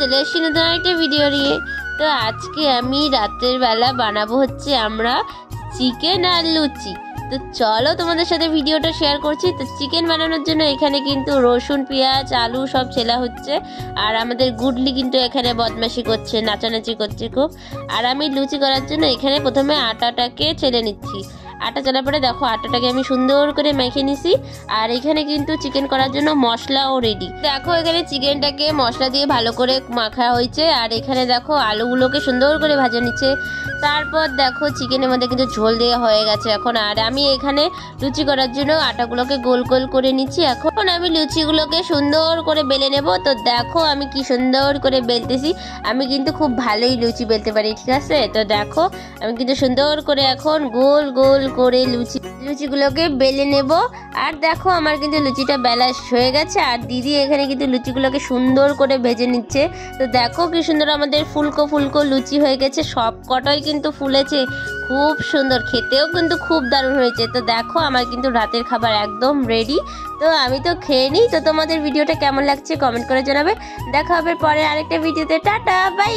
চলে এসেছি নতুন একটা ভিডিও নিয়ে। তো আজকে আমি রাতের বেলা বানাবো হচ্ছে আমরা চিকেন আর লুচি। তো চলো তোমাদের সাথে ভিডিওটা শেয়ার করছি। তো চিকেন বানানোর জন্য এখানে কিন্তু রসুন, পেঁয়াজ, আলু সব ছেলা হচ্ছে। আর আমাদের গুডলি কিন্তু এখানে বদমাশি করছে, নাচানাচি করছে খুব। আর আমি লুচি করার জন্য এখানে প্রথমে আটাটাকে ছেলে নিচ্ছি। আটা চালার পরে দেখো আটাটাকে আমি সুন্দর করে মেখে নিছি। আর এখানে কিন্তু চিকেন করার জন্য মশলাও রেডি। দেখো এখানে চিকেনটাকে মশলা দিয়ে ভালো করে মাখা হয়েছে। আর এখানে দেখো আলুগুলোকে সুন্দর করে ভাজা নিচ্ছে। তারপর দেখো চিকেনের মধ্যে কিন্তু ঝোল দেওয়া হয়ে গেছে এখন। আর আমি এখানে লুচি করার জন্য আটাগুলোকে গোল গোল করে নিচ্ছি। এখন আমি লুচিগুলোকে সুন্দর করে বেলে নেব। তো দেখো আমি কি সুন্দর করে বেলতেছি। আমি কিন্তু খুব ভালোই লুচি বেলতে পারি, ঠিক আছে। তো দেখো আমি কিন্তু সুন্দর করে এখন গোল গোল করে লুচিগুলোকে বেলে নেব। আর দেখো আমার কিন্তু লুচিটা বেলা হয়ে গেছে। আর দিদি এখানে কিন্তু লুচিগুলোকে সুন্দর করে ভেজে নিচ্ছে। তো দেখো কি সুন্দর আমাদের ফুলকো ফুলকো লুচি হয়ে গেছে, সব কটাই কিন্তু ফুলেছে, খুব সুন্দর, খেতেও কিন্তু খুব দারুণ হয়েছে। তো দেখো আমার কিন্তু রাতের খাবার একদম রেডি। তো আমি তো খেয়ে নিই। তো তোমাদের ভিডিওটা কেমন লাগছে কমেন্ট করে জানাবে। দেখা হবে পরে আরেকটা ভিডিওতে। Tata bye.